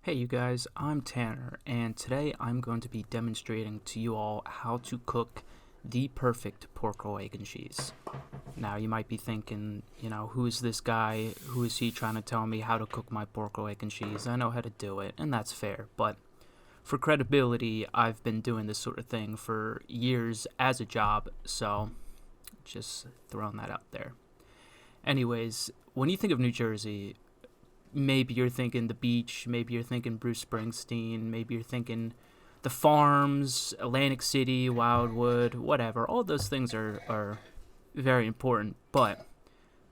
Hey you guys, I'm Tanner, and today I'm going to be demonstrating to you all how to cook the perfect pork roll, egg, and cheese. Now you might be thinking, who is this guy? Who is he trying to tell me how to cook my pork roll, egg, and cheese? I know how to do it, and that's fair, but for credibility, I've been doing this sort of thing for years as a job, so just throwing that out there. Anyways, when you think of New Jersey, maybe you're thinking the beach, maybe you're thinking Bruce Springsteen, maybe you're thinking the farms, Atlantic City, Wildwood, whatever. All those things are very important, but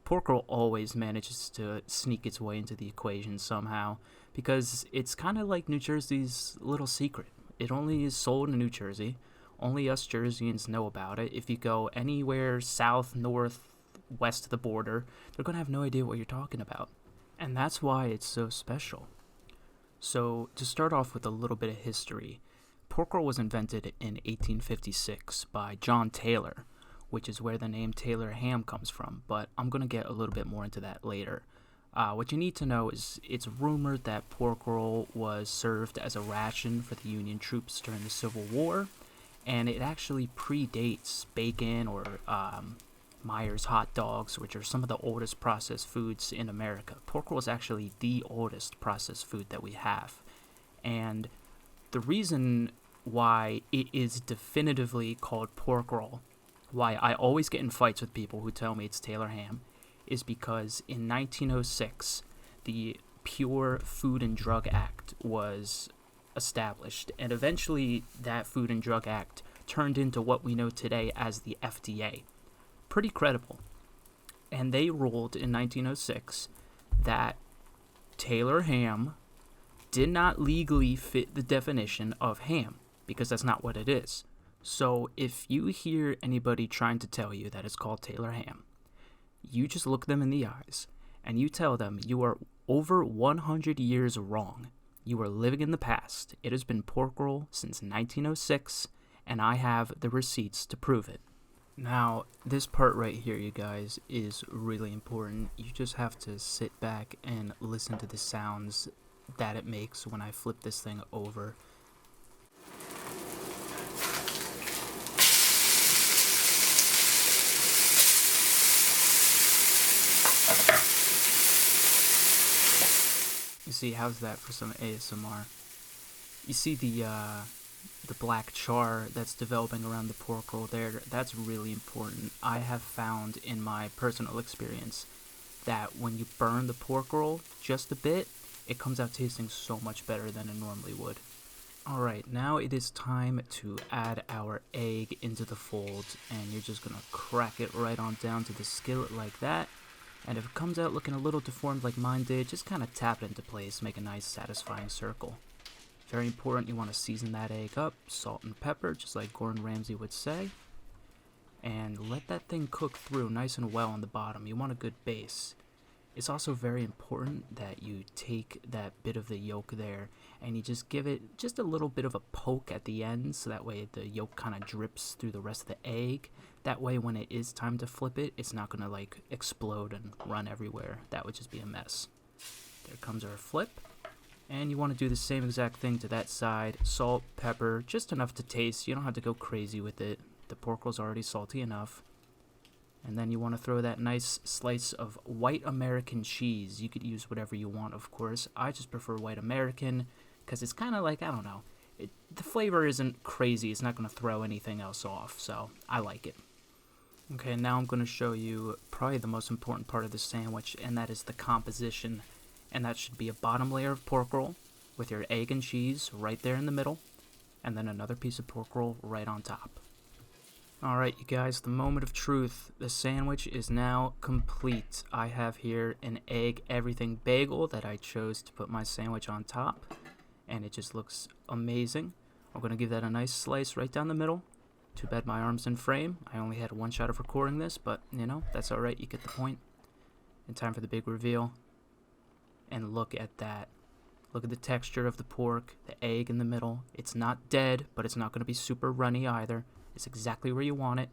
pork roll always manages to sneak its way into the equation somehow because it's kind of like New Jersey's little secret. It only is sold in New Jersey. Only us Jerseyans know about it. If you go anywhere south, north, west of the border, they're going to have no idea what you're talking about. And that's why it's so special. So, to start off with a little bit of history, pork roll was invented in 1856 by John Taylor, which is where the name Taylor ham comes from, but I'm going to get a little bit more into that later. What you need to know is it's rumored that pork roll was served as a ration for the Union troops during the Civil War, and it actually predates bacon or Myers hot dogs, which are some of the oldest processed foods in America. Pork roll is actually the oldest processed food that we have. And the reason why it is definitively called pork roll, why I always get in fights with people who tell me it's Taylor ham, is because in 1906, the Pure Food and Drug Act was established. And eventually, that Food and Drug Act turned into what we know today as the FDA. Pretty credible. And they ruled in 1906 that Taylor ham did not legally fit the definition of ham, because that's not what it is. So if you hear anybody trying to tell you that it's called Taylor ham, you just look them in the eyes and you tell them you are over 100 years wrong. You are living in the past. It has been pork roll since 1906, and I have the receipts to prove it. Now, this part right here, you guys, is really important. You just have to sit back and listen to the sounds that it makes when I flip this thing over. You see, how's that for some ASMR? You see the black char that's developing around the pork roll there, that's really important. I have found in my personal experience that when you burn the pork roll just a bit, it comes out tasting so much better than it normally would. Alright, now it is time to add our egg into the fold, and you're just gonna crack it right on down to the skillet like that. And if it comes out looking a little deformed like mine did, just kind of tap it into place, make a nice satisfying circle. Very important, you want to season that egg up, salt and pepper, just like Gordon Ramsay would say. And let that thing cook through nice and well on the bottom. You want a good base. It's also very important that you take that bit of the yolk there and you just give it just a little bit of a poke at the end, so that way the yolk kind of drips through the rest of the egg. That way when it is time to flip it, it's not going to like explode and run everywhere. That would just be a mess. There comes our flip. And you want to do the same exact thing to that side. Salt, pepper, just enough to taste. You don't have to go crazy with it. The pork roll's already salty enough. And then you want to throw that nice slice of white American cheese. You could use whatever you want, of course. I just prefer white American because it's kind of like, I don't know. The flavor isn't crazy. It's not going to throw anything else off, so I like it. Okay, now I'm going to show you probably the most important part of the sandwich, and that is the composition. And that should be a bottom layer of pork roll with your egg and cheese right there in the middle, and then another piece of pork roll right on top. Alright, you guys, the moment of truth. The sandwich is now complete. I have here an egg everything bagel that I chose to put my sandwich on top, and it just looks amazing. I'm going to give that a nice slice right down the middle. Too bad my arm's in frame. I only had one shot of recording this, but, that's alright, you get the point. And time for the big reveal. And look at that. Look at the texture of the pork, the egg in the middle. It's not dead, but it's not going to be super runny either. It's exactly where you want it.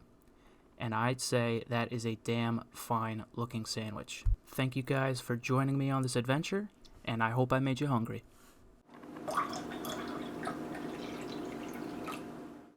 And I'd say that is a damn fine looking sandwich. Thank you guys for joining me on this adventure, and I hope I made you hungry.